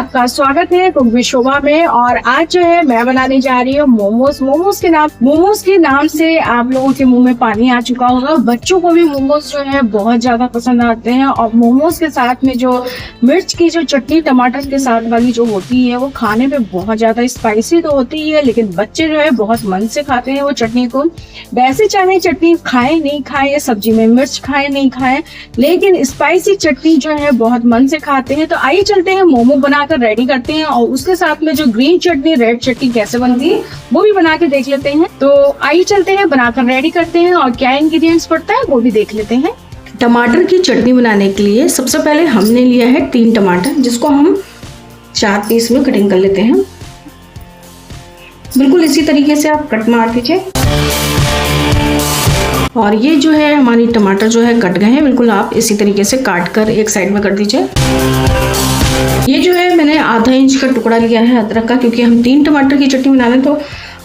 आपका स्वागत है कुक विद शोभा में। और आज जो है मैं बनाने जा रही हूँ मोमोज। मोमोज के नाम से आप लोगों के मुंह में पानी आ चुका होगा। बच्चों को भी मोमोज जो है बहुत ज्यादा पसंद आते हैं और मोमोज के साथ में जो मिर्च की जो चटनी टमाटर के साथ वाली जो होती है वो खाने में बहुत ज्यादा स्पाइसी तो होती है, लेकिन बच्चे जो है बहुत मन से खाते हैं वो चटनी को। वैसे चाहे चटनी खाए नहीं खाए, सब्जी में मिर्च खाए नहीं खाए, लेकिन स्पाइसी चटनी जो है बहुत मन से खाते हैं। तो आइए चलते हैं मोमो बनाकर रेडी करते हैं और उसके साथ में जो ग्रीन चटनी रेड चटनी कैसे बनती है वो भी बना के देख लेते हैं। तो आइए चलते हैं बनाकर रेडी करते हैं और क्या इंग्रेडिएंट्स पड़ता है वो भी देख लेते हैं। टमाटर की चटनी बनाने के लिए सबसे पहले हमने लिया है 3 टमाटर, जिसको हम 4 पीस में कटिंग कर लेते हैं। बिल्कुल इसी तरीके से आप कट मार दीजिए। और ये जो है हमारी टमाटर जो है कट गए हैं, बिल्कुल आप इसी तरीके से काट कर एक साइड में कर दीजिए। ये जो है मैंने आधा इंच का टुकड़ा लिया है अदरक का, क्योंकि हम 3 टमाटर की चटनी बना लें तो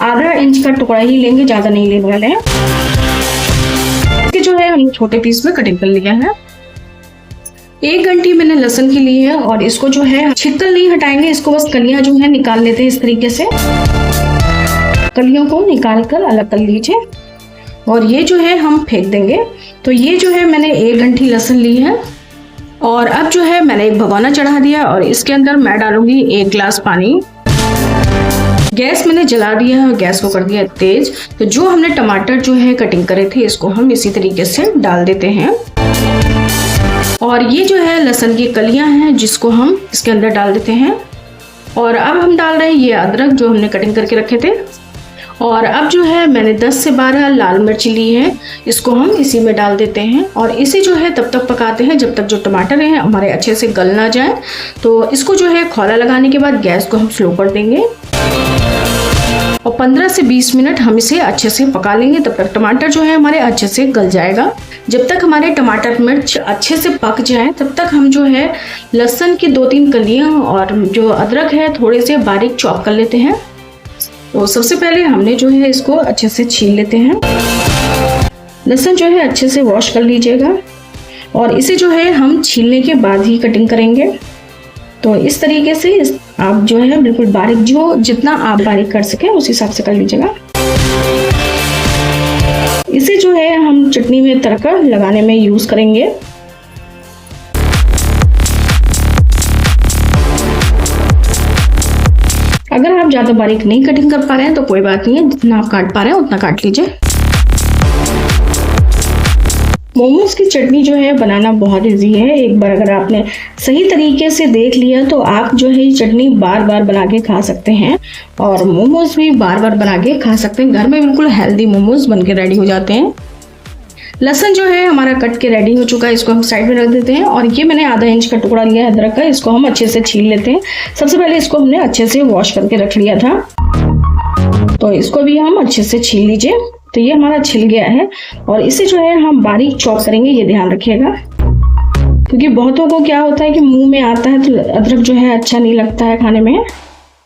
आधा इंच का टुकड़ा ही लेंगे, ज्यादा नहीं लेने वाले हैं। इसके जो है हम छोटे पीस में कटिंग कर लिया है। 1 घंटी मैंने लहसुन की ली है और इसको जो है छिकल नहीं हटाएंगे, इसको बस कलियां जो है निकाल लेते हैं। इस तरीके से कलियों को निकाल कर अलग कर लीजिए और ये जो है हम फेंक देंगे। तो ये जो है मैंने 1 घंटी लहसुन ली है और अब जो है मैंने एक भगोना चढ़ा दिया और इसके अंदर मैं डालूंगी 1 गिलास पानी। गैस मैंने जला दिया है और गैस को कर दिया तेज। तो जो हमने टमाटर जो है कटिंग करे थे इसको हम इसी तरीके से डाल देते हैं। और ये जो है लहसुन की कलियां हैं जिसको हम इसके अंदर डाल देते हैं। और अब हम डाल रहे हैं ये अदरक जो हमने कटिंग करके रखे थे। और अब जो है मैंने 10 से 12 लाल मिर्च ली है, इसको हम इसी में डाल देते हैं और इसे जो है तब तक पकाते हैं जब तक जो टमाटर हैं हमारे अच्छे से गल ना जाए। तो इसको जो है खौला लगाने के बाद गैस को हम स्लो कर देंगे और 15 से 20 मिनट हम इसे अच्छे से पका लेंगे। तब तक टमाटर जो है हमारे अच्छे से गल जाएगा। जब तक हमारे टमाटर मिर्च अच्छे से पक जाए तब तक हम जो है लहसुन की 2-3 कलियां और जो अदरक है थोड़े से बारीक चॉप कर लेते हैं। तो सबसे पहले हमने जो है इसको अच्छे से छील लेते हैं। लहसुन जो है अच्छे से वॉश कर लीजिएगा और इसे जो है हम छीलने के बाद ही कटिंग करेंगे। तो इस तरीके से आप जो है बिल्कुल बारीक, जो जितना आप बारीक कर सकें उस हिसाब से कर लीजिएगा। इसे जो है हम चटनी में तड़का लगाने में यूज करेंगे। अगर आप ज़्यादा बारीक नहीं कटिंग कर पा रहे हैं तो कोई बात नहीं है, जितना आप काट पा रहे हैं उतना काट लीजिए। मोमोज की चटनी जो है बनाना बहुत इजी है। एक बार अगर आपने सही तरीके से देख लिया तो आप जो है ये चटनी बार बार बना के खा सकते हैं और मोमोज भी बार बार बना के खा सकते हैं। घर में बिल्कुल हेल्दी मोमोज बन के रेडी हो जाते हैं। लहसुन जो है हमारा कट के रेडी हो चुका है, इसको हम साइड में रख देते हैं। और ये मैंने आधा इंच का टुकड़ा लिया है अदरक का, इसको हम अच्छे से छील लेते हैं। सबसे पहले इसको हमने अच्छे से वॉश करके रख लिया था, तो इसको भी हम अच्छे से छील लीजिए। तो ये हमारा छिल गया है और इसे जो है हम बारीक चॉप करेंगे, ये ध्यान रखिएगा, क्योंकि बहुतों को क्या होता है कि मुंह में आता है तो अदरक जो है अच्छा नहीं लगता है खाने में।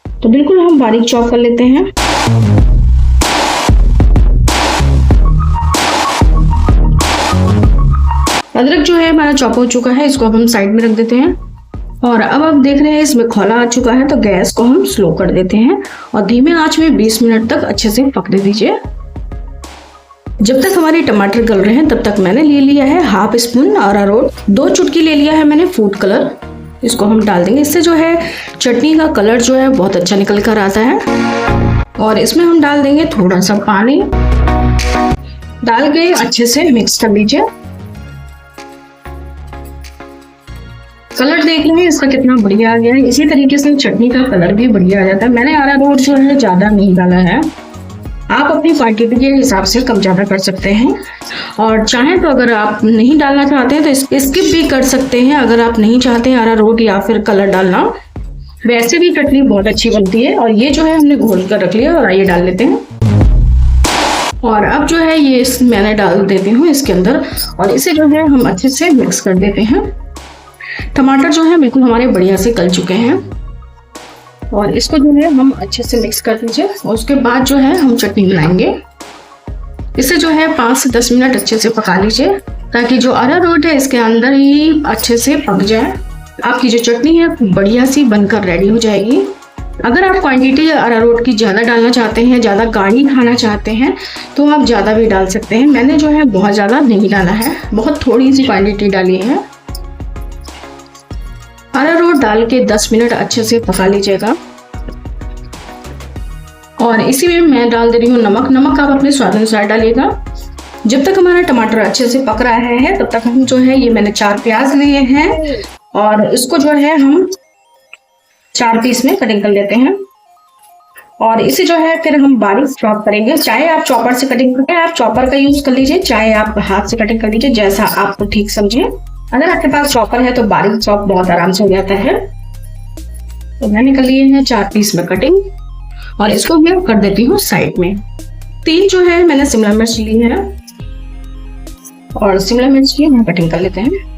तो बिल्कुल हम बारीक चॉप कर लेते हैं। अदरक जो है हमारा चॉप हो चुका है, इसको अब हम साइड में रख देते हैं। और अब आप देख रहे हैं इसमें खौला आ चुका है, तो गैस को हम स्लो कर देते हैं और धीमे आंच में 20 मिनट तक अच्छे से पकने दीजिए। जब तक हमारे टमाटर गल रहे हैं तब तक मैंने ले लिया है 1/2 स्पून अरारोट, 2 चुटकी ले लिया है मैंने फूड कलर, इसको हम डाल देंगे। इससे जो है चटनी का कलर जो है बहुत अच्छा निकल कर आता है। और इसमें हम डाल देंगे थोड़ा सा पानी, डाल के अच्छे से मिक्स कर लीजिए। कलर देख लेंगे इसका कितना बढ़िया आ गया है। इसी तरीके से चटनी का कलर भी बढ़िया आ जाता है। मैंने अरारोट जो है ज्यादा नहीं डाला है, आप अपनी क्वांटिटी के हिसाब से कम ज़्यादा कर सकते हैं। और चाहें तो अगर आप नहीं डालना चाहते हैं तो स्किप भी कर सकते हैं। अगर आप नहीं चाहते हैं अरारोट या फिर कलर डालना, वैसे भी चटनी बहुत अच्छी बनती है। और ये जो है हमने घोल कर रख लिया और आइए डाल लेते हैं। और अब जो है ये मैंने डाल देती हूँ इसके अंदर और इसे जो है हम अच्छे से मिक्स कर देते हैं। टमाटर जो है बिल्कुल हमारे बढ़िया से गल चुके हैं और इसको जो है हम अच्छे से मिक्स कर दीजिए। और उसके बाद जो है हम चटनी बनाएंगे। इसे जो है 5 से 10 मिनट अच्छे से पका लीजिए ताकि जो अरारोट है इसके अंदर ही अच्छे से पक जाए। आपकी जो चटनी है बढ़िया सी बनकर रेडी हो जाएगी। अगर आप क्वांटिटी अरारोट की ज़्यादा डालना चाहते हैं, ज़्यादा गाढ़ी खाना चाहते हैं, तो आप ज़्यादा भी डाल सकते हैं। मैंने जो है बहुत ज़्यादा नहीं डाला है, बहुत थोड़ी सी क्वांटिटी डाली है। अरारोट डाल के 10 मिनट अच्छे से पका लीजिएगा। और इसी में मैं डाल दे रही हूँ नमक। नमक आप अपने स्वाद अनुसार डालिएगा। जब तक हमारा टमाटर अच्छे से पक रहा है तब तक हम जो है ये मैंने 4 प्याज लिए हैं और इसको जो है हम 4 पीस में कटिंग कर लेते हैं। और इसे जो है फिर हम बारीक चॉप करेंगे। चाहे आप चॉपर से कटिंग करें, आप चॉपर का यूज कर लीजिए, चाहे आप हाथ से कटिंग कर लीजिए, जैसा आपको ठीक समझे। अगर आपके पास चॉपर है तो बारीक चॉप बहुत आराम से हो जाता है। तो मैंने कर लिए हैं 4 पीस में कटिंग और इसको मैं कर देती हूँ साइड में। 3 जो है मैंने शिमला मिर्च ली है और शिमला मिर्च की हम कटिंग कर लेते हैं।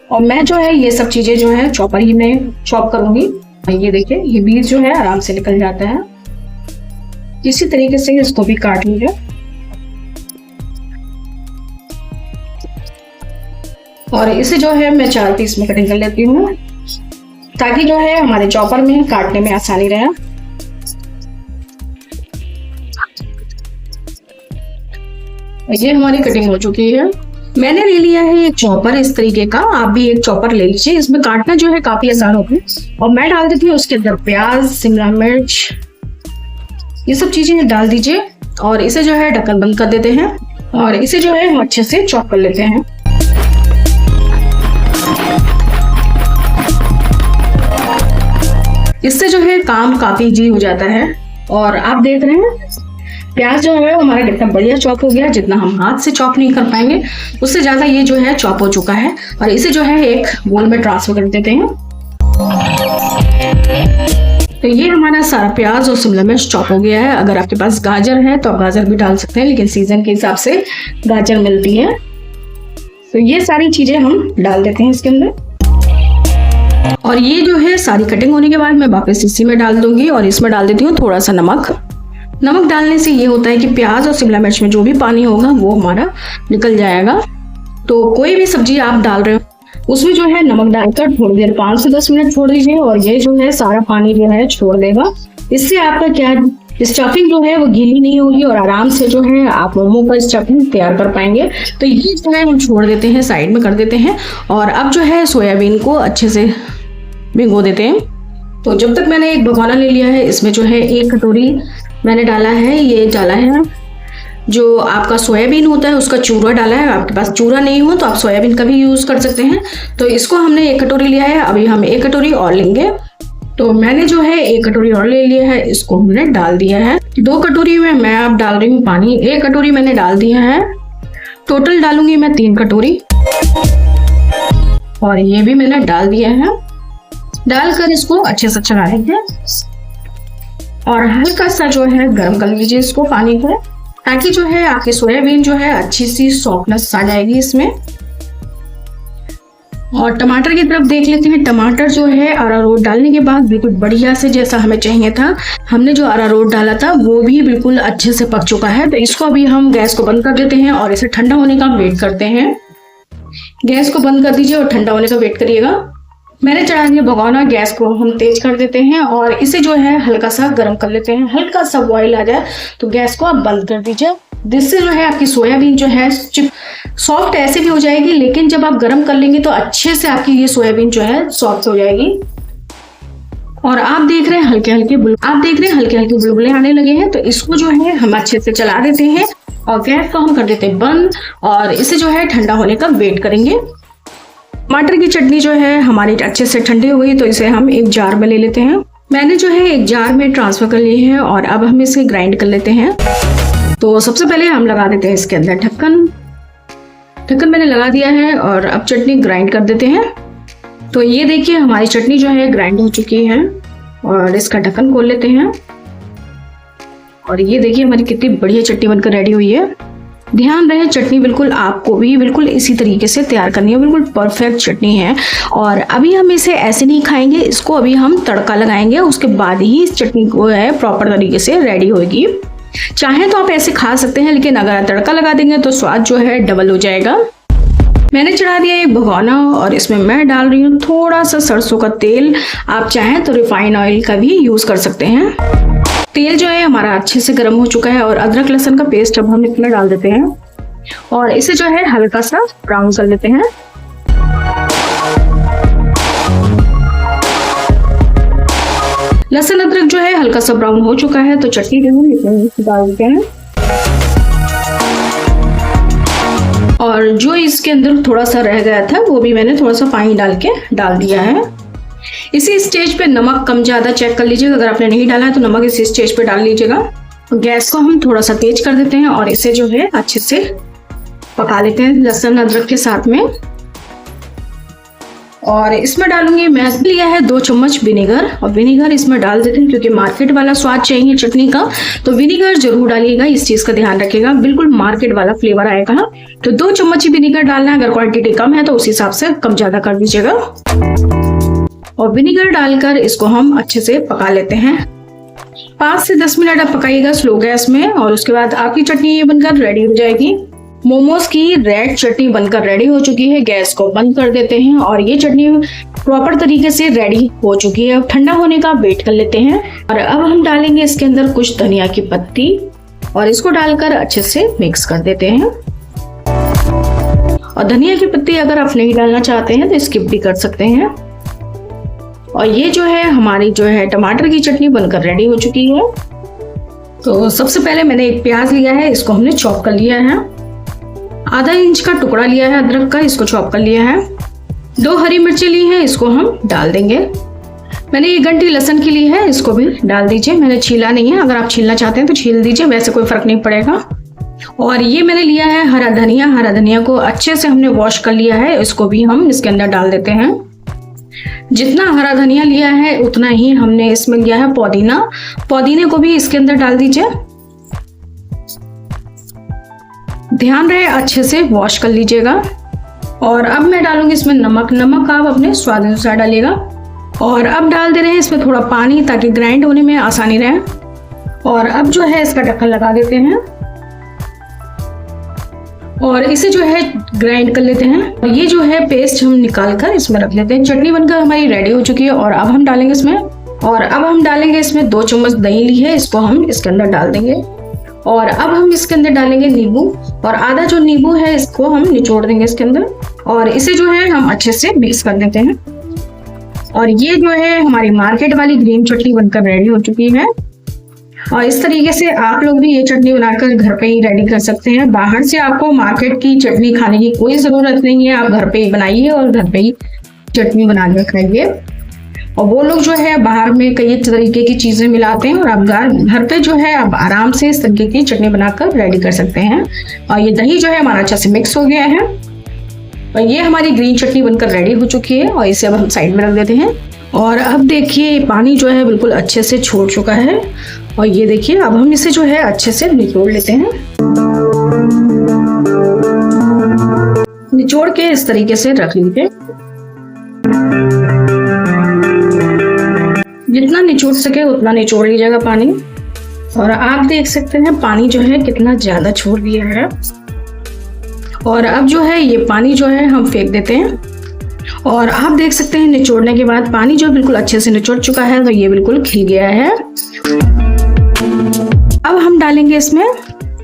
और मैं जो है ये सब चीजें जो है चॉपर ही में चॉप करूंगी। ये देखिए ये बीज जो है आराम से निकल जाता है। इसी तरीके से इसको भी काट लीजिए। और इसे जो है मैं 4 पीस में कटिंग कर लेती हूँ ताकि जो है हमारे चॉपर में काटने में आसानी रहे। ये हमारी कटिंग हो चुकी है। मैंने ले लिया है एक चॉपर इस तरीके का, आप भी एक चॉपर ले लीजिए। इसमें काटना जो है काफी आसान होता है। और मैं डाल देती हूँ उसके अंदर प्याज, शिमला मिर्च, ये सब चीजें डाल दीजिए और इसे जो है ढक्कन बंद कर देते हैं और इसे जो है हम अच्छे से चॉप कर लेते हैं। इससे जो है काम काफी इजी हो जाता है। और आप देख रहे हैं प्याज जो है हमारा कितना बढ़िया चॉप हो गया। जितना हम हाथ से चॉप नहीं कर पाएंगे उससे ज्यादा ये जो है चॉप हो चुका है। और इसे जो है एक बोल में ट्रांसफर कर देते हैं। तो ये हमारा सारा प्याज और शिमला मिर्च चॉप हो गया है। अगर आपके पास गाजर है तो आप गाजर भी डाल सकते हैं, लेकिन सीजन के हिसाब से गाजर मिलती है। तो ये सारी चीजें हम डाल देते हैं इसके अंदर। और ये जो है सारी कटिंग होने के बाद मैं वापस इसी में डाल दूंगी और इसमें डाल देती हूँ थोड़ा सा नमक। नमक डालने से ये होता है कि प्याज और शिमला मिर्च में जो भी पानी होगा वो हमारा निकल जाएगा। तो कोई भी सब्जी आप डाल रहे हो उसमें जो है नमक डालकर थोड़ी देर 5 से 10 मिनट छोड़ दीजिए और ये जो है सारा पानी जो है छोड़ देगा। इससे आपका क्या स्टफिंग जो है वो गीली नहीं होगी और आराम से जो है आप मोमो का स्टफिंग तैयार कर पाएंगे। तो ये जो है हम छोड़ देते हैं, साइड में कर देते हैं। और अब जो है सोयाबीन को अच्छे से भिगो देते हैं। तो जब तक मैंने एक भगोना ले लिया है, इसमें जो है 1 कटोरी मैंने डाला है, ये डाला है जो आपका सोयाबीन होता है उसका चूरा डाला है। आपके पास चूरा नहीं हो तो आप सोयाबीन का भी यूज कर सकते हैं। तो इसको हमने 1 कटोरी लिया है, अभी हम 1 कटोरी और लेंगे। तो मैंने जो है 1 कटोरी और ले लिया है, इसको हमने डाल दिया है। 2 कटोरी में मैं अब डाल रही हूँ पानी। 1 कटोरी मैंने डाल दिया है, टोटल डालूंगी मैं 3 कटोरी। और ये भी मैंने डाल दिया है। डालकर इसको अच्छे से चला लेंगे और हल्का सा जो है गर्म कर लीजिए इसको पानी को, ताकि जो है आपकी सोयाबीन जो है अच्छी सी सॉफ्टनेस आ जाएगी इसमें। और टमाटर की तरफ देख लेते हैं। टमाटर जो है अरारोट डालने के बाद बिल्कुल बढ़िया से जैसा हमें चाहिए था, हमने जो अरारोट डाला था वो भी बिल्कुल अच्छे से पक चुका है। तो इसको अभी हम गैस को बंद कर देते हैं और इसे ठंडा होने का वेट करते हैं। गैस को बंद कर दीजिए और ठंडा होने का वेट करिएगा। मैंने चढ़ा दिया भगोना, गैस को हम तेज कर देते हैं और इसे जो है हल्का सा गर्म कर लेते हैं। हल्का सा बॉईल आ जाए तो गैस को आप बंद कर दीजिए। जिससे जो है आपकी सोयाबीन जो है सॉफ्ट ऐसे भी हो जाएगी, लेकिन जब आप गर्म कर लेंगे तो अच्छे से आपकी ये सोयाबीन जो है सॉफ्ट हो जाएगी। और आप देख रहे हैं हल्के हल्के बुलबुले आने लगे हैं। तो इसको जो है हम अच्छे से चला देते हैं और गैस को हम कर देते हैं बंद और इसे जो है ठंडा होने का वेट करेंगे। टमाटर की चटनी जो है हमारी अच्छे से ठंडी हो गई, तो इसे हम एक जार में ले लेते हैं। मैंने जो है एक जार में ट्रांसफर कर ली है और अब हम इसे ग्राइंड कर लेते हैं। तो सबसे पहले हम लगा देते हैं इसके अंदर ढक्कन मैंने लगा दिया है और अब चटनी ग्राइंड कर देते हैं। तो ये देखिए हमारी चटनी जो है ग्राइंड हो चुकी है और इसका ढक्कन खोल लेते हैं। और ये देखिए हमारी कितनी बढ़िया चटनी बनकर रेडी हुई है। ध्यान रहे चटनी बिल्कुल आपको भी बिल्कुल इसी तरीके से तैयार करनी है, बिल्कुल परफेक्ट चटनी है। और अभी हम इसे ऐसे नहीं खाएंगे, इसको अभी हम तड़का लगाएंगे, उसके बाद ही इस चटनी को है प्रॉपर तरीके से रेडी होगी। चाहे तो आप ऐसे खा सकते हैं, लेकिन अगर तड़का लगा देंगे तो स्वाद जो है डबल हो जाएगा। मैंने चढ़ा दिया एक भगोना और इसमें मैं डाल रही हूँ थोड़ा सा सरसों का तेल। आप चाहें तो रिफाइंड ऑयल का भी यूज कर सकते हैं। तेल जो है हमारा अच्छे से गर्म हो चुका है और अदरक लहसुन का पेस्ट अब हम इसमें डाल देते हैं और इसे जो है हल्का सा ब्राउन कर लेते हैं। लहसुन अदरक जो है हल्का सा ब्राउन हो चुका है तो चटनी जो है इसमें डाल देते हैं और जो इसके अंदर थोड़ा सा रह गया था वो भी मैंने थोड़ा सा पानी डाल के डाल दिया है। इसी स्टेज पे नमक कम ज्यादा चेक कर लीजिएगा, अगर आपने नहीं डाला है तो नमक इसी स्टेज पे डाल लीजिएगा। गैस को हम थोड़ा सा तेज कर देते हैं और इसे जो है अच्छे से पका लेते हैं लहसुन अदरक के साथ में। और इसमें डालूंगी मैं लिया है 2 चम्मच विनेगर और विनेगर इसमें डाल देते हैं क्योंकि मार्केट वाला स्वाद चाहिए चटनी का, तो विनेगर जरूर डालिएगा, इस चीज का ध्यान रखिएगा, बिल्कुल मार्केट वाला फ्लेवर आएगा। तो 2 चम्मच ही विनेगर डालना है, अगर क्वांटिटी कम है तो उस हिसाब से कम ज्यादा कर दीजिएगा। और विनेगर डालकर इसको हम अच्छे से पका लेते हैं। 5 से 10 मिनट आप पकाइएगा स्लो गैस में और उसके बाद आपकी चटनी ये बनकर रेडी हो जाएगी। मोमोज की रेड चटनी बनकर रेडी हो चुकी है। गैस को बंद कर देते हैं और ये चटनी प्रॉपर तरीके से रेडी हो चुकी है। अब ठंडा होने का वेट कर लेते हैं और अब हम डालेंगे इसके अंदर कुछ धनिया की पत्ती और इसको डालकर अच्छे से मिक्स कर देते हैं। और धनिया की पत्ती अगर आप नहीं डालना चाहते हैं तो स्किप भी कर सकते हैं। और ये जो है हमारी जो है टमाटर की चटनी बनकर रेडी हो चुकी है। तो सबसे पहले मैंने एक प्याज लिया है, इसको हमने चॉप कर लिया है। आधा इंच का टुकड़ा लिया है अदरक का, इसको चॉप कर लिया है। 2 हरी मिर्ची ली है, इसको हम डाल देंगे। मैंने 1 घंटी लहसुन की ली है, इसको भी डाल दीजिए। मैंने छीला नहीं है, अगर आप छीलना चाहते हैं तो छील दीजिए, वैसे कोई फर्क नहीं पड़ेगा। और ये मैंने लिया है हरा धनिया। हरा धनिया को अच्छे से हमने वॉश कर लिया है, इसको भी हम इसके अंदर डाल देते हैं। जितना हरा धनिया लिया है उतना ही हमने इसमें लिया है पुदीना। पुदीने को भी इसके अंदर डाल दीजिए। ध्यान रहे अच्छे से वॉश कर लीजिएगा। और अब मैं डालूंगी इसमें नमक। नमक आप अपने स्वाद अनुसार डालिएगा। और अब डाल दे रहे हैं इसमें थोड़ा पानी ताकि ग्राइंड होने में आसानी रहे। और अब जो है इसका ढक्कन लगा देते हैं और इसे जो है ग्राइंड कर लेते हैं। और ये जो है पेस्ट हम निकाल कर इसमें रख लेते हैं। चटनी बनकर हमारी रेडी हो चुकी है और अब हम डालेंगे इसमें 2 चम्मच दही ली है, इसको हम इसके अंदर डाल देंगे। और अब हम इसके अंदर डालेंगे नींबू और आधा जो नींबू है इसको हम निचोड़ देंगे इसके अंदर और इसे जो है हम अच्छे से मिक्स कर देते हैं। और ये जो है हमारी मार्केट वाली ग्रीन चटनी बनकर रेडी हो चुकी है। और इस तरीके से आप लोग भी ये चटनी बनाकर घर पे ही रेडी कर सकते हैं। बाहर से आपको मार्केट की चटनी खाने की कोई जरूरत नहीं है, आप घर पे ही बनाइए और घर पे ही चटनी बना के खाइए। और वो लोग जो है बाहर में कई तरीके की चीजें मिलाते हैं और आप घर पे जो है आप आराम से इस तरीके की चटनी बनाकर रेडी कर सकते हैं। और ये दही जो है हमारा अच्छा से मिक्स हो गया है और ये हमारी ग्रीन चटनी बनकर रेडी हो चुकी है और इसे अब हम साइड में रख देते हैं। और अब देखिए पानी जो है बिल्कुल अच्छे से छोड़ चुका है और ये देखिए अब हम इसे जो है अच्छे से निचोड़ लेते हैं। निचोड़ के इस तरीके से रख लीजिए। जितना निचोड़ सके उतना निचोड़ लीजिएगा पानी। और आप देख सकते हैं पानी जो है कितना ज्यादा छोड़ दिया है। और अब जो है ये पानी जो है हम फेंक देते हैं। और आप देख सकते हैं निचोड़ने के बाद पानी जो बिल्कुल अच्छे से निचोड़ चुका है तो ये बिल्कुल खिल गया है। अब हम डालेंगे इसमें।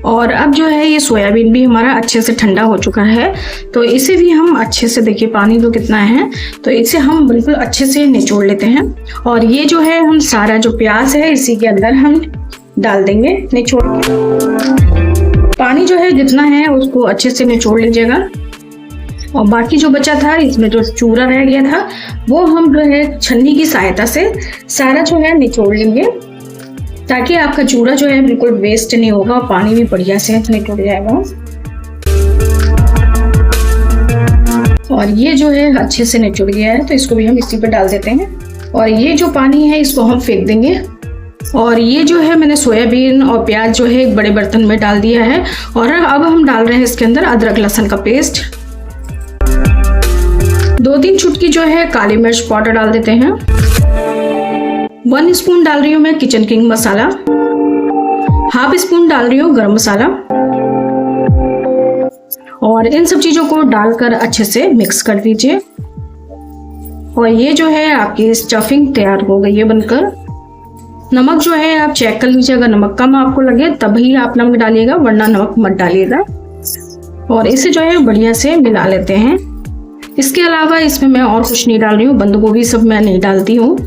और अब जो है ये सोयाबीन भी हमारा अच्छे से ठंडा हो चुका है तो इसे भी हम अच्छे से, देखिए पानी तो कितना है, तो इसे हम बिल्कुल अच्छे से निचोड़ लेते हैं। और ये जो है हम सारा जो प्याज है इसी के अंदर हम डाल देंगे निचोड़ के। पानी जो है जितना है उसको अच्छे से निचोड़ लीजिएगा। और बाकी जो बचा था इसमें जो चूरा रह गया था वो हम जो है छन्नी की सहायता से सारा जो है निचोड़ लेंगे ताकि आपका चूरा जो है बिल्कुल वेस्ट नहीं होगा और पानी भी बढ़िया से निकल जाएगा। और ये जो है अच्छे से निचुड़ गया है तो इसको भी हम इसी पे डाल देते हैं। और ये जो पानी है इसको हम फेंक देंगे। और ये जो है मैंने सोयाबीन और प्याज जो है एक बड़े बर्तन में डाल दिया है। और अब हम डाल रहे हैं इसके अंदर अदरक लहसुन का पेस्ट। 2-3 चुटकी जो है काली मिर्च पाउडर डाल देते हैं। 1 स्पून डाल रही हूँ मैं किचन किंग मसाला। 1/2 स्पून डाल रही हूँ गरम मसाला। और इन सब चीज़ों को डालकर अच्छे से मिक्स कर दीजिए। और ये जो है आपकी स्टफिंग तैयार हो गई है बनकर। नमक जो है आप चेक कर लीजिए, अगर नमक कम आपको लगे तभी आप नमक डालिएगा, वरना नमक मत डालिएगा। और इसे जो है बढ़िया से मिला लेते हैं। इसके अलावा इसमें मैं और कुछ नहीं डाल रही हूँ, बंद गोभी सब मैं नहीं डालती हूँ,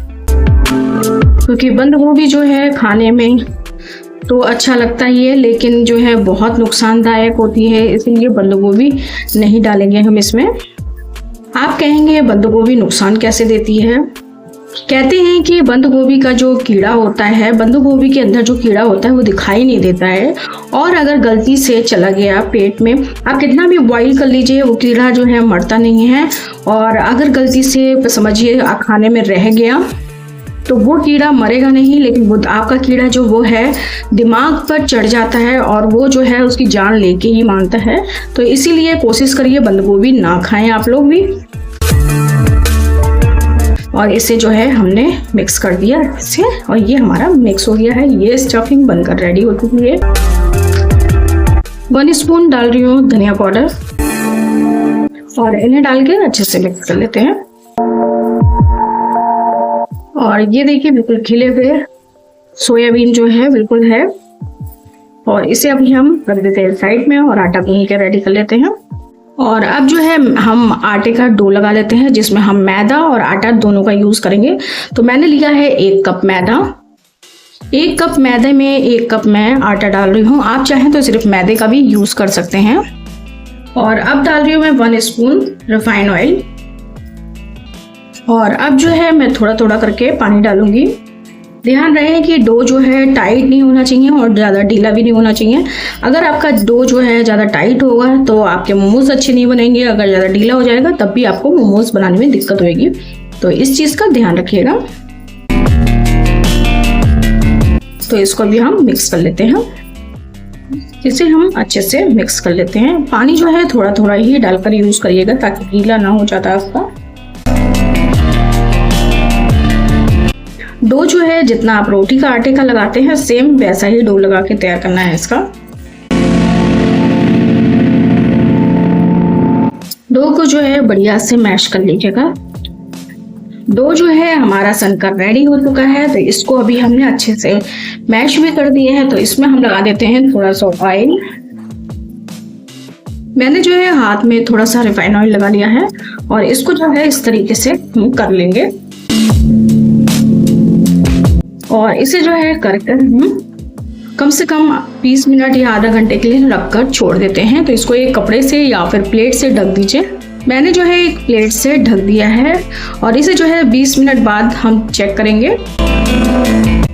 क्योंकि बंद गोभी जो है खाने में तो अच्छा लगता ही है, लेकिन जो है बहुत नुकसानदायक होती है, इसलिए बंद गोभी नहीं डालेंगे हम इसमें। आप कहेंगे बंद गोभी नुकसान कैसे देती है? कहते हैं कि बंद गोभी का जो कीड़ा होता है, बंद गोभी के अंदर जो कीड़ा होता है वो दिखाई नहीं देता है, और अगर गलती से चला गया पेट में, आप कितना भी बॉईल कर लीजिए वो कीड़ा जो है मरता नहीं है। और अगर गलती से समझिए खाने में रह गया तो वो कीड़ा मरेगा नहीं, लेकिन वो आपका कीड़ा जो वो है दिमाग पर चढ़ जाता है और वो जो है उसकी जान लेके ही मानता है। तो इसीलिए कोशिश करिए बंद गोभी ना खाएं आप लोग भी। और इसे जो है हमने मिक्स कर दिया इसे, और ये हमारा मिक्स हो गया है। ये स्टफिंग बनकर रेडी हो चुकी है। 1 स्पून डाल रही हूँ धनिया पाउडर, और इन्हें डाल के अच्छे से मिक्स कर लेते हैं। और ये देखिए बिल्कुल खिले हुए सोयाबीन जो है बिल्कुल है। और इसे अभी हम रख देते हैं साइड में, और आटा गूंथ के रेडी कर लेते हैं। और अब जो है हम आटे का डो लगा लेते हैं, जिसमें हम मैदा और आटा दोनों का यूज करेंगे। तो मैंने लिया है 1 कप मैदा। 1 कप मैदे में 1 कप मैं आटा डाल रही हूँ। आप चाहें तो सिर्फ मैदे का भी यूज कर सकते हैं। और अब डाल रही हूँ मैं 1 स्पून रिफाइंड ऑयल। और अब जो है मैं थोड़ा थोड़ा करके पानी डालूंगी। ध्यान रहे कि डो जो है टाइट नहीं होना चाहिए और ज़्यादा ढीला भी नहीं होना चाहिए। अगर आपका डो जो है ज़्यादा टाइट होगा तो आपके मोमोज अच्छे नहीं बनेंगे, अगर ज़्यादा ढीला हो जाएगा तब भी आपको मोमोज बनाने में दिक्कत होगी। तो इस चीज़ का ध्यान रखिएगा। तो इसको भी हम मिक्स कर लेते हैं। इसे हम अच्छे से मिक्स कर लेते हैं। पानी जो है थोड़ा थोड़ा ही डालकर यूज करिएगा ताकि गीला ना हो जाता आपका डो। जो है जितना आप रोटी का आटे का लगाते हैं सेम वैसा ही डो लगा के तैयार करना है इसका। डो को जो है बढ़िया से मैश कर लीजिएगा। डो जो है हमारा सनकर रेडी हो चुका है। तो इसको अभी हमने अच्छे से मैश भी कर दिए हैं। तो इसमें हम लगा देते हैं थोड़ा सा ऑयल। मैंने जो है हाथ में थोड़ा सा रिफाइंड ऑयल लगा लिया है, और इसको जो है इस तरीके से हम कर लेंगे। और इसे जो है करके हम कम से कम 20 मिनट या आधा घंटे के लिए रखकर छोड़ देते हैं। तो इसको एक कपड़े से या फिर प्लेट से ढक दीजिए। मैंने जो है एक प्लेट से ढक दिया है, और इसे जो है 20 मिनट बाद हम चेक करेंगे।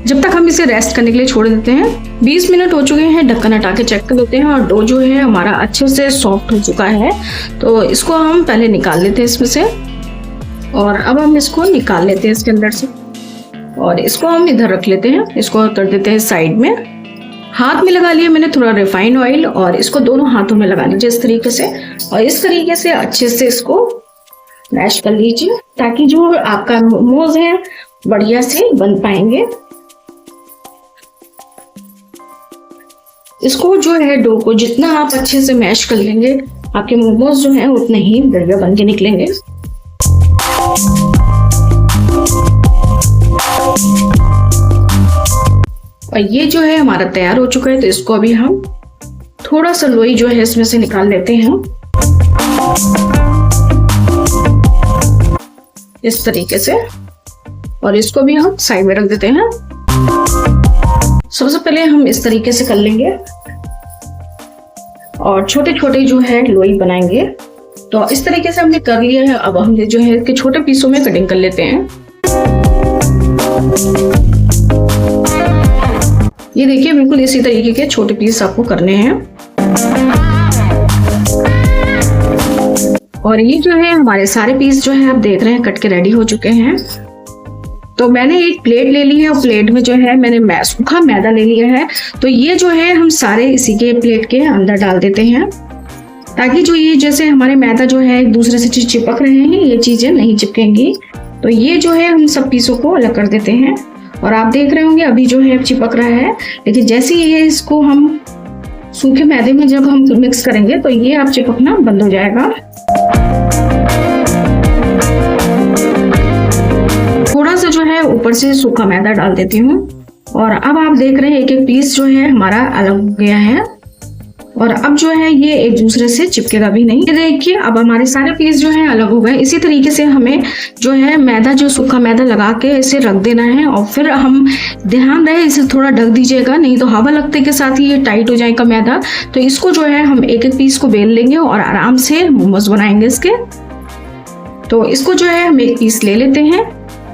जब तक हम इसे रेस्ट करने के लिए छोड़ देते हैं। 20 मिनट हो चुके हैं, ढक्कन हटा के चेक कर लेते हैं, और डो जो है हमारा अच्छे से सॉफ्ट हो चुका है। तो इसको हम पहले निकाल लेते हैं इसमें से, और अब हम इसको निकाल लेते हैं इसके अंदर से, और इसको हम इधर रख लेते हैं। इसको कर देते हैं साइड में। हाथ में लगा लिया मैंने थोड़ा रिफाइंड ऑयल, और इसको दोनों हाथों में लगा लीजिए इस तरीके से, और इस तरीके से अच्छे से इसको मैश कर लीजिए ताकि जो आपका मोमोज है बढ़िया से बन पाएंगे। इसको जो है डो को जितना आप अच्छे से मैश कर लेंगे, आपके मोमोज जो है उतने ही बढ़िया बन के निकलेंगे। और ये जो है हमारा तैयार हो चुका है। तो इसको अभी हम थोड़ा सा लोई जो है इसमें से निकाल लेते हैं इस तरीके से, और इसको भी हम साइड में रख देते हैं। सबसे पहले हम इस तरीके से कर लेंगे, और छोटे छोटे जो है लोई बनाएंगे। तो इस तरीके से हमने कर लिया है। अब हम जो है इसके छोटे पीसों में कटिंग कर लेते हैं। ये देखिए बिल्कुल इसी तरीके के छोटे पीस आपको करने हैं। और ये जो है हमारे सारे पीस जो है आप देख रहे हैं कट के रेडी हो चुके हैं। तो मैंने एक प्लेट ले ली है, और प्लेट में जो है मैंने सूखा मैदा ले लिया है। तो ये जो है हम सारे इसी के प्लेट के अंदर डाल देते हैं, ताकि जो ये जैसे हमारे मैदा जो है एक दूसरे से चिपक रहे हैं, ये चीजें नहीं चिपकेंगी। तो ये जो है हम सब पीसों को अलग कर देते हैं। और आप देख रहे होंगे अभी जो है चिपक रहा है, लेकिन जैसे ही इसको हम सूखे मैदे में जब हम मिक्स करेंगे तो ये आप चिपकना बंद हो जाएगा। थोड़ा सा जो है ऊपर से सूखा मैदा डाल देती हूँ और अब आप देख रहे हैं एक एक पीस जो है हमारा अलग हो गया है और अब जो है ये एक दूसरे से चिपकेगा भी नहीं। ये देखिए अब हमारे सारे पीस जो है अलग हो गए। इसी तरीके से हमें जो है मैदा, जो सूखा मैदा लगा के इसे रख देना है और फिर हम ध्यान रहे इसे थोड़ा ढक दीजिएगा, नहीं तो हवा लगते के साथ ही ये टाइट हो जाएगा मैदा। तो इसको जो है हम एक एक पीस को बेल लेंगे और आराम से मोमोज बनाएंगे इसके। तो इसको जो है हम एक पीस ले लेते हैं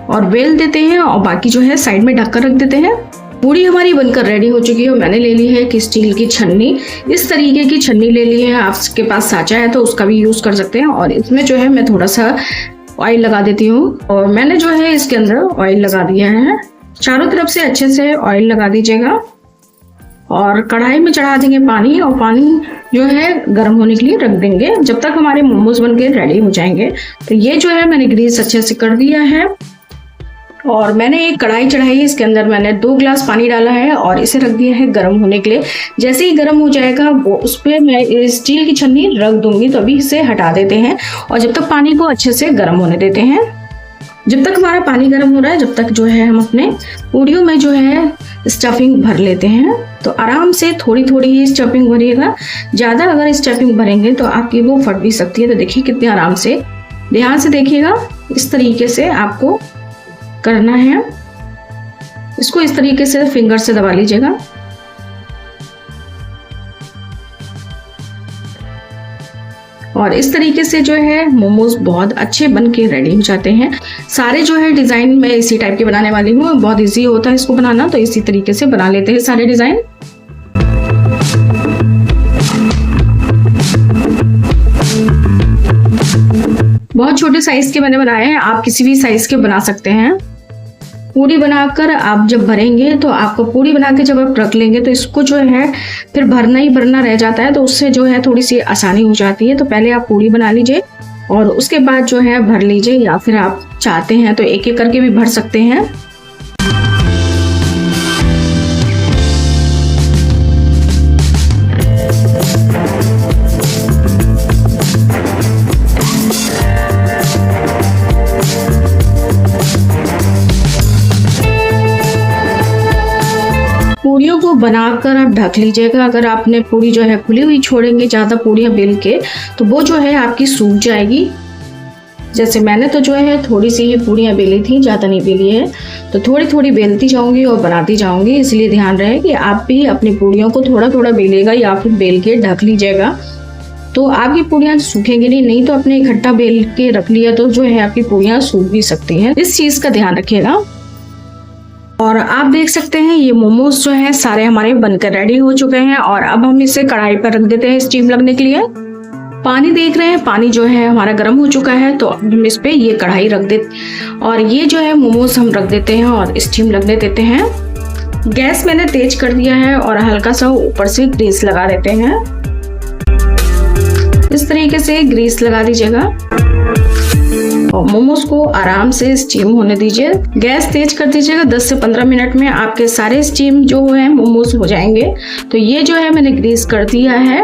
और बेल देते हैं और बाकी जो है साइड में ढक कर रख देते हैं। पूरी हमारी बनकर रेडी हो चुकी है। मैंने ले ली है कि स्टील की छन्नी, इस तरीके की छन्नी ले ली है। आपके पास साँचा है तो उसका भी यूज कर सकते हैं। और इसमें जो है मैं थोड़ा सा ऑयल लगा देती हूँ और मैंने जो है इसके अंदर ऑयल लगा दिया है। चारों तरफ से अच्छे से ऑयल लगा दीजिएगा और कढ़ाई में चढ़ा देंगे पानी और पानी जो है गर्म होने के लिए रख देंगे जब तक हमारे मोमोज बनके रेडी हो जाएंगे। तो ये जो है मैंने ग्रीस अच्छे से कर दिया है और मैंने एक कढ़ाई चढ़ाई है, इसके अंदर मैंने 2 गिलास पानी डाला है और इसे रख दिया है गर्म होने के लिए। जैसे ही गर्म हो जाएगा वो उस पर मैं स्टील की छन्नी रख दूंगी। तो अभी इसे हटा देते हैं और जब तक पानी को अच्छे से गर्म होने देते हैं। जब तक हमारा पानी गर्म हो रहा है जब तक जो है हम अपने पूड़ियों में जो है स्टफिंग भर लेते हैं। तो आराम से थोड़ी थोड़ी ही स्टफिंग भरिएगा, ज़्यादा अगर स्टफिंग भरेंगे तो आपकी वो फट भी सकती है। तो देखिए कितने आराम से, ध्यान से देखिएगा, इस तरीके से आपको करना है। इसको इस तरीके से फिंगर से दबा लीजिएगा और इस तरीके से जो है मोमोज बहुत अच्छे बन के रेडी हो जाते हैं। सारे जो है डिजाइन मैं इसी टाइप के बनाने वाली हूँ, बहुत इजी होता है इसको बनाना। तो इसी तरीके से बना लेते हैं सारे डिजाइन। बहुत छोटे साइज के मैंने बनाए हैं, आप किसी भी साइज के बना सकते हैं। पूरी बनाकर आप जब भरेंगे तो आपको पूरी बना के जब आप रख लेंगे तो इसको जो है फिर भरना ही भरना रह जाता है। तो उससे जो है थोड़ी सी आसानी हो जाती है। तो पहले आप पूरी बना लीजिए और उसके बाद जो है भर लीजिए, या फिर आप चाहते हैं तो एक एक करके भी भर सकते हैं। पूरियों को बनाकर आप ढक लीजिएगा। अगर आपने पूरी जो है खुली हुई छोड़ेंगे ज़्यादा पूरियां बेल के तो वो जो है आपकी सूख जाएगी। जैसे मैंने तो जो है थोड़ी सी ही पूरियां बेली थी, ज़्यादा नहीं बेली है। तो थोड़ी थोड़ी बेलती जाऊंगी और बनाती जाऊंगी। इसलिए ध्यान रहे कि आप भी अपनी पूरियों को थोड़ा थोड़ा बेलिएगा या फिर बेल के ढक लीजिएगा। तो आपकी पूरियां सूखेंगी नहीं तो अपने इकट्ठा बेल के रख लिया तो जो है आपकी पूरियां सूख भी सकती हैं। इस चीज़ का ध्यान रखिएगा। और आप देख सकते हैं ये मोमोज जो है सारे हमारे बनकर रेडी हो चुके हैं और अब हम इसे कढ़ाई पर रख देते हैं स्टीम लगने के लिए। पानी देख रहे हैं, पानी जो है हमारा गर्म हो चुका है। तो अब हम इस पे ये कढ़ाई रख देते और ये जो है मोमोज हम रख देते हैं और स्टीम लगने देते हैं। गैस मैंने तेज कर दिया है और हल्का सा ऊपर से ग्रीस लगा देते हैं। इस तरीके से ग्रीस लगा दीजिएगा और मोमोज को आराम से स्टीम होने दीजिए। गैस तेज कर दीजिएगा। 10 से 15 मिनट में आपके सारे स्टीम जो है मोमोज हो जाएंगे। तो ये जो है मैंने ग्रीस कर दिया है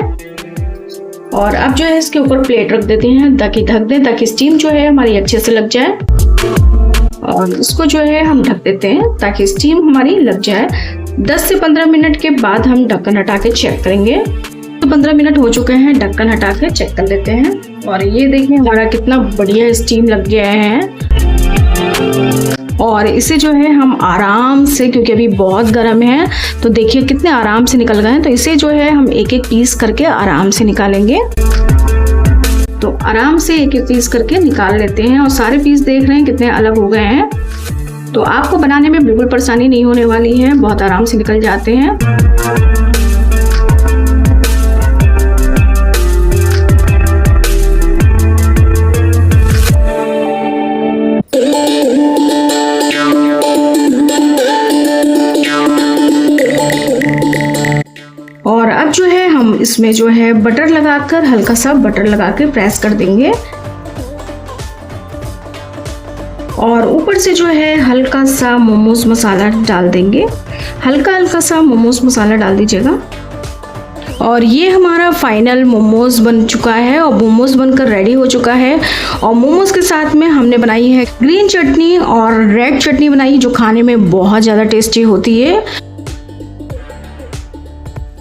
और अब जो है इसके ऊपर प्लेट रख देते हैं ताकि ढक दें, ताकि स्टीम जो है हमारी अच्छे से लग जाए। और इसको जो है हम ढक देते हैं ताकि स्टीम हमारी लग जाए। 10 से 15 मिनट के बाद हम ढक्कन हटा के चेक करेंगे। तो 15 मिनट हो चुके हैं, ढक्कन हटा के चेक कर लेते हैं और ये देखिए हमारा कितना बढ़िया स्टीम लग गया है। और इसे जो है हम आराम से, क्योंकि अभी बहुत गर्म है तो देखिए कितने आराम से निकल गए हैं। तो इसे जो है हम एक एक पीस करके आराम से निकालेंगे। तो आराम से एक एक पीस करके निकाल लेते हैं और सारे पीस देख रहे हैं कितने अलग हो गए हैं। तो आपको बनाने में बिल्कुल परेशानी नहीं होने वाली है, बहुत आराम से निकल जाते हैं। और अब जो है हम इसमें जो है बटर लगाकर, हल्का सा बटर लगा के प्रेस कर देंगे और ऊपर से जो है हल्का सा मोमोज मसाला डाल देंगे। हल्का हल्का सा मोमोज मसाला डाल दीजिएगा और ये हमारा फाइनल मोमोज बन चुका है और मोमोज बनकर रेडी हो चुका है। और मोमोज के साथ में हमने बनाई है ग्रीन चटनी और रेड चटनी बनाई, जो खाने में बहुत ज़्यादा टेस्टी होती है।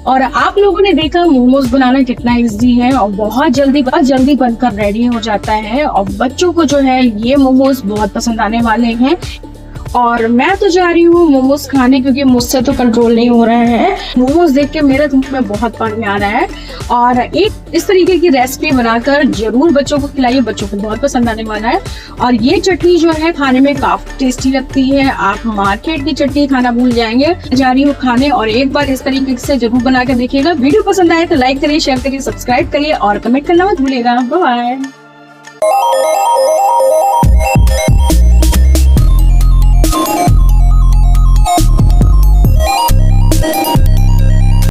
और आप लोगों ने देखा मोमोज बनाना कितना इजी है और बहुत जल्दी बनकर रेडी हो जाता है। और बच्चों को जो है ये मोमोज बहुत पसंद आने वाले हैं। और मैं तो जा रही हूँ मोमोज खाने, क्योंकि मुझसे तो कंट्रोल नहीं हो रहा है। मोमोज देख के मेरे मुंह में बहुत पानी आ रहा है। और एक इस तरीके की रेसिपी बनाकर जरूर बच्चों को खिलाइए, बच्चों को बहुत पसंद आने वाला है। और ये चटनी जो है खाने में काफी टेस्टी लगती है, आप मार्केट की चटनी खाना भूल जाएंगे। जा रही हूँ खाने और एक बार इस तरीके से जरूर बना कर देखिएगा। वीडियो पसंद आए तो लाइक करिए, शेयर करिए, सब्सक्राइब करिए और कमेंट करना मत भूलिएगा। Bye bye.